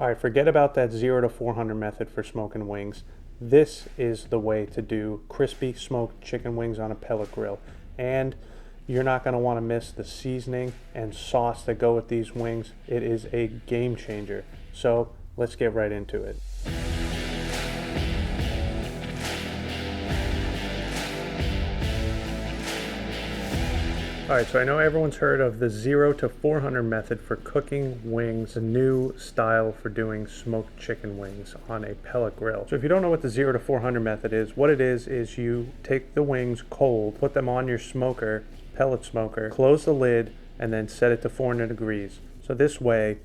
All right, forget about that 0 to 400 method for smoking wings. This is the way to do crispy smoked chicken wings on a pellet grill. And you're not going to want to miss the seasoning and sauce that go with these wings. It is a game changer. So let's get right into it. All right, so I know everyone's heard of the 0 to 400 method for cooking wings, a new style for doing smoked chicken wings on a pellet grill. So if you don't know what the 0 to 400 method is, what it is you take the wings cold, put them on your smoker, pellet smoker, close the lid, and then set it to 400 degrees. So this way,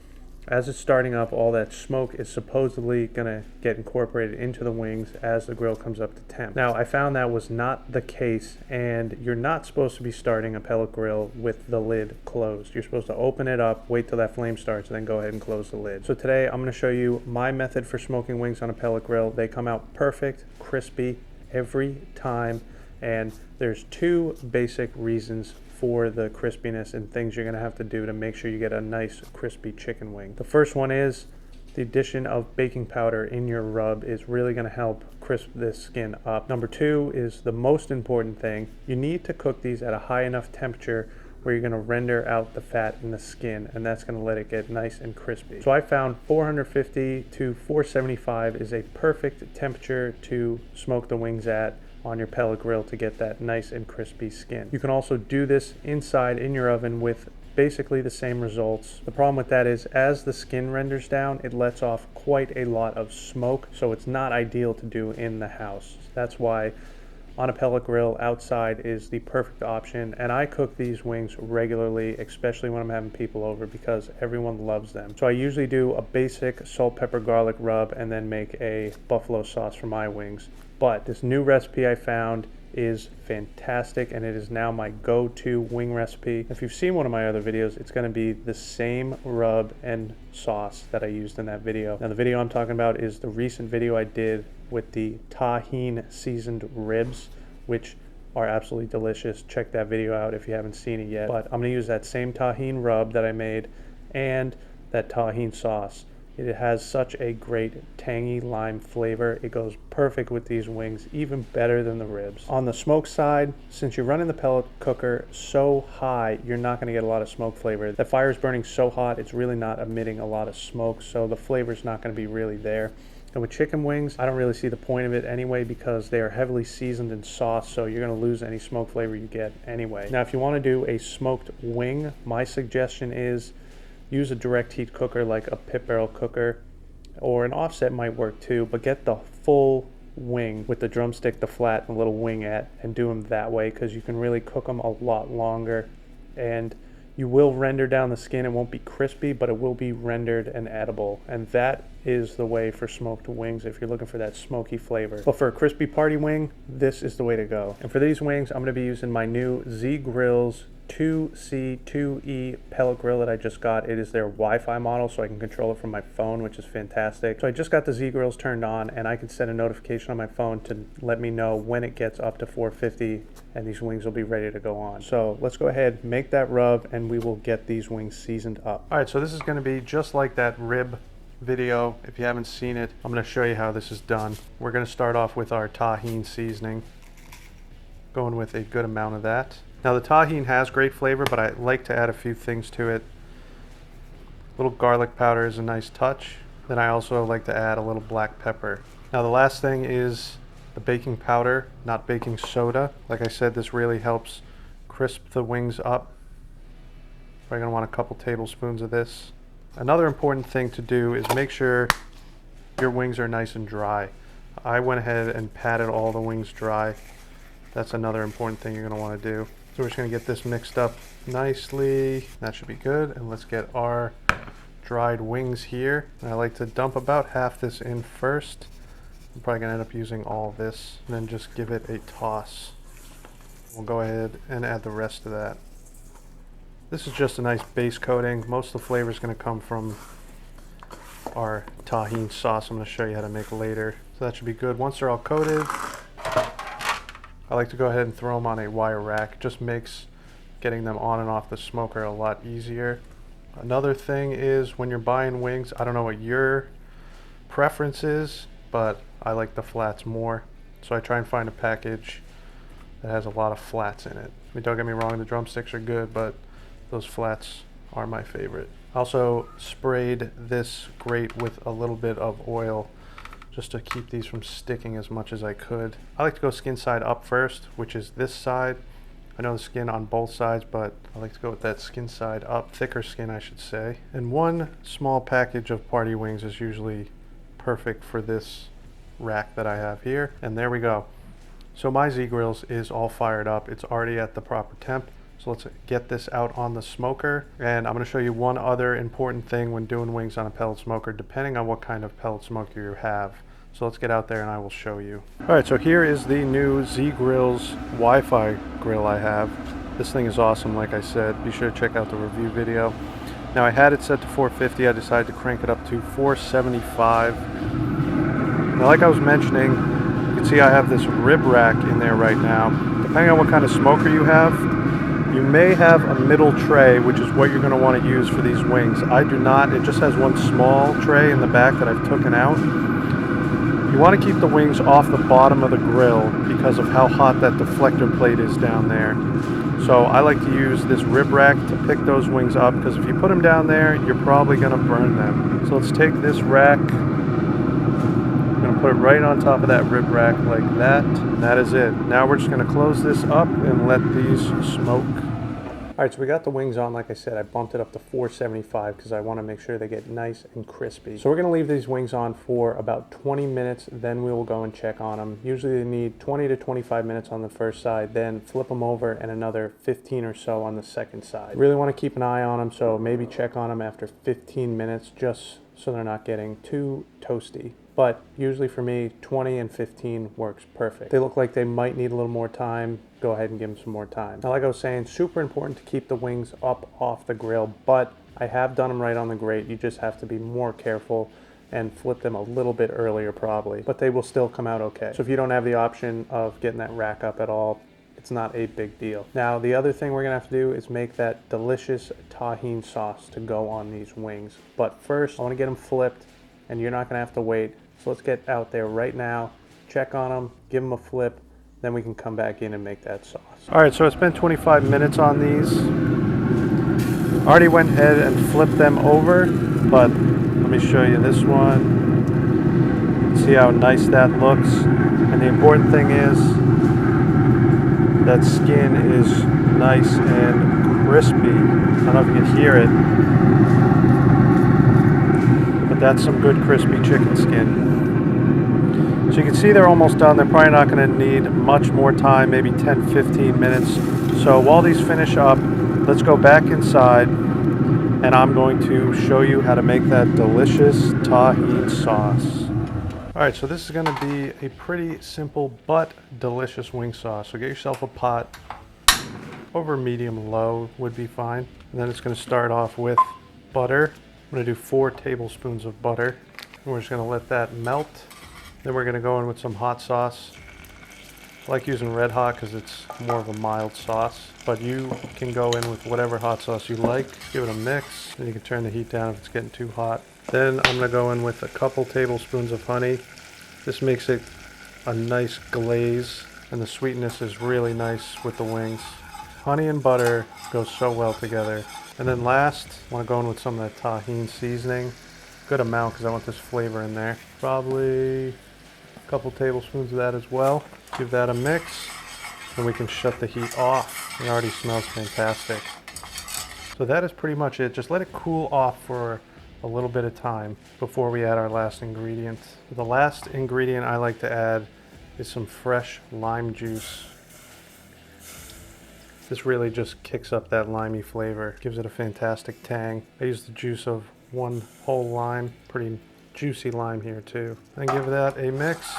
as it's starting up, all that smoke is supposedly going to get incorporated into the wings as the grill comes up to temp. Now, I found that was not the case, and you're not supposed to be starting a pellet grill with the lid closed. You're supposed to open it up, wait till that flame starts, and then go ahead and close the lid. So today, I'm going to show you my method for smoking wings on a pellet grill. They come out perfect, crispy every time, and there's two basic reasons for the crispiness and things you're going to have to do to make sure you get a nice crispy chicken wing. The first one is the addition of baking powder in your rub is really going to help crisp this skin up. Number two is the most important thing. You need to cook these at a high enough temperature where you're going to render out the fat in the skin, and that's going to let it get nice and crispy. So I found 450 to 475 is a perfect temperature to smoke the wings at on your pellet grill to get that nice and crispy skin. You can also do this inside in your oven with basically the same results. The problem with that is as the skin renders down, it lets off quite a lot of smoke, so it's not ideal to do in the house. That's why on a pellet grill outside is the perfect option, and I cook these wings regularly, especially when I'm having people over, because everyone loves them. So I usually do a basic salt, pepper, garlic rub and then make a buffalo sauce for my wings. But this new recipe I found is fantastic, and it is now my go-to wing recipe. If you've seen one of my other videos, it's going to be the same rub and sauce that I used in that video. Now the video I'm talking about is the recent video I did with the taheen seasoned ribs, which are absolutely delicious. Check that video out if you haven't seen it yet. But I'm going to use that same taheen rub that I made and that taheen sauce. It has such a great tangy lime flavor. It goes perfect with these wings, even better than the ribs. On the smoke side, since you're running the pellet cooker so high, you're not going to get a lot of smoke flavor. The fire is burning so hot, it's really not emitting a lot of smoke, so the flavor is not going to be really there. And with chicken wings, I don't really see the point of it anyway because they are heavily seasoned in sauce, so you're going to lose any smoke flavor you get anyway. Now, if you want to do a smoked wing, my suggestion is use a direct heat cooker like a pit barrel cooker, or an offset might work too, but get the full wing with the drumstick, the flat, and a little wingette, and do them that way because you can really cook them a lot longer, and you will render down the skin. It won't be crispy, but it will be rendered and edible, and that is the way for smoked wings if you're looking for that smoky flavor. But for a crispy party wing, this is the way to go. And for these wings, I'm going to be using my new Z Grills 2C 2E pellet grill that I just got. It is their Wi-Fi model, so I can control it from my phone, which is fantastic. So I just got the Z Grills turned on, and I can set a notification on my phone to let me know when it gets up to 450 and these wings will be ready to go on. So let's go ahead, make that rub, and we will get these wings seasoned up. All right, so this is going to be just like that rib video. If you haven't seen it, I'm going to show you how this is done. We're going to start off with our taheen seasoning, going with a good amount of that. Now the taheen has great flavor, but I like to add a few things to it. A little garlic powder is a nice touch. Then I also like to add a little black pepper. Now the last thing is the baking powder, not baking soda. Like I said, this really helps crisp the wings up. You're going to want a couple tablespoons of this. Another important thing to do is make sure your wings are nice and dry. I went ahead and patted all the wings dry. That's another important thing you're going to want to do. So we're just going to get this mixed up nicely. That should be good. And let's get our dried wings here. And I like to dump about half this in first. I'm probably going to end up using all of this, and then just give it a toss. We'll go ahead and add the rest of that. This is just a nice base coating. Most of the flavor is going to come from our taheen sauce I'm going to show you how to make later. So that should be good. Once they're all coated, I like to go ahead and throw them on a wire rack. It just makes getting them on and off the smoker a lot easier. Another thing is when you're buying wings, I don't know what your preference is, but I like the flats more. So I try and find a package that has a lot of flats in it. I mean, don't get me wrong, the drumsticks are good, but those flats are my favorite. I also sprayed this grate with a little bit of oil just to keep these from sticking as much as I could. I like to go skin side up first, which is this side. I know the skin on both sides, but I like to go with that skin side up, thicker skin I should say. And one small package of party wings is usually perfect for this rack that I have here. And there we go. So my Z-Grills is all fired up. It's already at the proper temp. So let's get this out on the smoker. And I'm gonna show you one other important thing when doing wings on a pellet smoker, depending on what kind of pellet smoker you have. So let's get out there and I will show you. All right, so here is the new Z-Grills Wi-Fi grill I have. This thing is awesome, like I said. Be sure to check out the review video. Now I had it set to 450. I decided to crank it up to 475. Now like I was mentioning, you can see I have this rib rack in there right now. Depending on what kind of smoker you have, you may have a middle tray, which is what you're going to want to use for these wings. I do not. It just has one small tray in the back that I've taken out. You want to keep the wings off the bottom of the grill because of how hot that deflector plate is down there. So I like to use this rib rack to pick those wings up, because if you put them down there, you're probably going to burn them. So let's take this rack. I'm going to put it right on top of that rib rack like that. And that is it. Now we're just going to close this up and let these smoke. All right, so we got the wings on. Like I said, I bumped it up to 475 because I want to make sure they get nice and crispy. So we're going to leave these wings on for about 20 minutes, then we will go and check on them. Usually they need 20 to 25 minutes on the first side, then flip them over and another 15 or so on the second side. Really want to keep an eye on them, so maybe check on them after 15 minutes just so they're not getting too toasty. But usually for me, 20 and 15 works perfect. They look like they might need a little more time. Go ahead and give them some more time. Now, like I was saying, super important to keep the wings up off the grill, but I have done them right on the grate. You just have to be more careful and flip them a little bit earlier probably, but they will still come out okay. So if you don't have the option of getting that rack up at all, it's not a big deal. Now, the other thing we're gonna have to do is make that delicious tahini sauce to go on these wings. But first, I wanna get them flipped, and you're not gonna have to wait. So let's get out there right now, check on them, give them a flip, then we can come back in and make that sauce. All right, so it's been 25 minutes on these. Already went ahead and flipped them over, but let me show you this one. See how nice that looks. And the important thing is that skin is nice and crispy. I don't know if you can hear it, but that's some good crispy chicken skin. So you can see they're almost done. They're probably not going to need much more time, maybe 10-15 minutes. So while these finish up, let's go back inside and I'm going to show you how to make that delicious tahini sauce. All right, so this is going to be a pretty simple but delicious wing sauce. So get yourself a pot, over medium low would be fine. And then it's going to start off with butter. I'm going to do 4 tablespoons of butter. And we're just going to let that melt. Then we're going to go in with some hot sauce. I like using Red Hot because it's more of a mild sauce, but you can go in with whatever hot sauce you like. Give it a mix, and you can turn the heat down if it's getting too hot. Then I'm going to go in with a couple tablespoons of honey. This makes it a nice glaze, and the sweetness is really nice with the wings. Honey and butter go so well together. And then last, I want to go in with some of that tahini seasoning. Good amount because I want this flavor in there. Probably a couple tablespoons of that as well. Give that a mix, and we can shut the heat off. It already smells fantastic. So that is pretty much it. Just let it cool off for a little bit of time before we add our last ingredient. The last ingredient I like to add is some fresh lime juice. This really just kicks up that limey flavor, gives it a fantastic tang. I use the juice of 1 whole lime, pretty juicy lime here too. And give that a mix.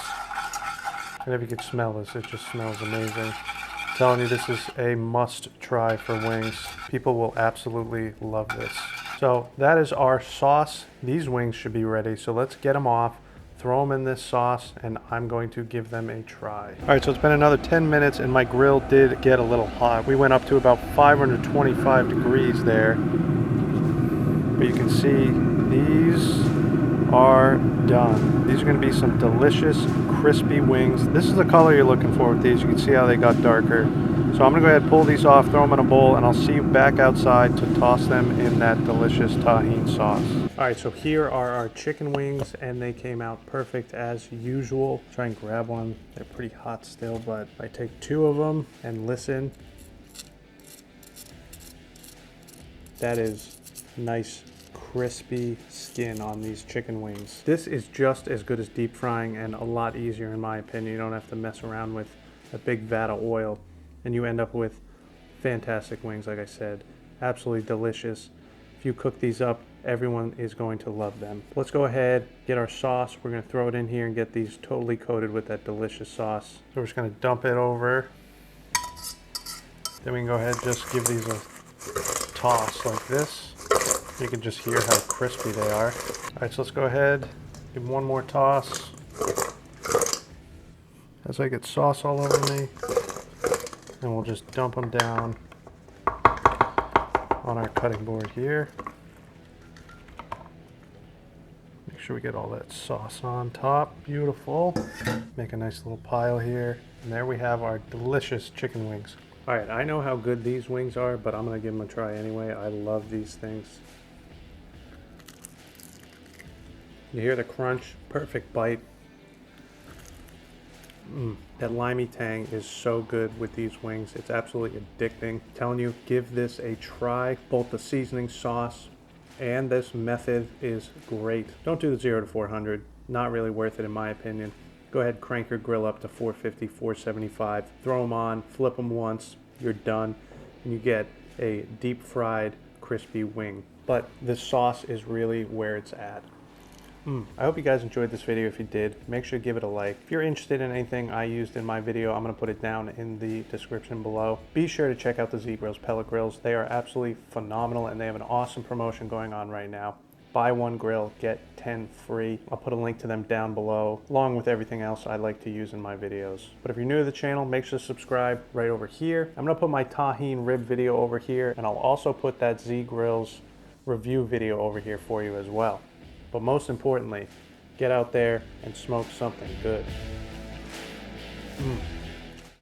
And if you could smell this, it just smells amazing. I'm telling you, this is a must try for wings. People will absolutely love this. So that is our sauce. These wings should be ready. So let's get them off, throw them in this sauce, and I'm going to give them a try. All right, so it's been another 10 minutes and my grill did get a little hot. We went up to about 525 degrees there. But you can see these are done. These are going to be some delicious crispy wings. This is the color you're looking for with these. You can see how they got darker. So I'm going to go ahead and pull these off, throw them in a bowl, and I'll see you back outside to toss them in that delicious tahine sauce. All right, so here are our chicken wings, and they came out perfect as usual. Try and grab one. They're pretty hot still, but I take 2 of them and listen. That is nice crispy skin on these chicken wings. This is just as good as deep frying and a lot easier in my opinion. You don't have to mess around with a big vat of oil and you end up with fantastic wings. Like I said, absolutely delicious. If you cook these up, everyone is going to love them. Let's go ahead, get our sauce. We're going to throw it in here and get these totally coated with that delicious sauce. So we're just going to dump it over. Then we can go ahead and just give these a toss like this. You can just hear how crispy they are. All right, so let's go ahead, give them one more toss. As I get sauce all over me, and we'll just dump them down on our cutting board here. Make sure we get all that sauce on top. Beautiful. Make a nice little pile here. And there we have our delicious chicken wings. All right, I know how good these wings are, but I'm gonna give them a try anyway. I love these things. You hear the crunch, perfect bite. That limey tang is so good with these wings. It's absolutely addicting. I'm telling you, give this a try. Both the seasoning sauce and this method is great. Don't do the 0 to 400. Not really worth it in my opinion. Go ahead, crank your grill up to 450, 475. Throw them on, flip them once, you're done. And you get a deep fried, crispy wing. But this sauce is really where it's at. I hope you guys enjoyed this video. If you did, make sure to give it a like. If you're interested in anything I used in my video, I'm going to put it down in the description below. Be sure to check out the Z-Grills pellet grills. They are absolutely phenomenal and they have an awesome promotion going on right now. Buy 1 grill, get 10 free. I'll put a link to them down below, along with everything else I like to use in my videos. But if you're new to the channel, make sure to subscribe right over here. I'm going to put my tahine rib video over here, and I'll also put that Z-Grills review video over here for you as well. But most importantly, get out there and smoke something good.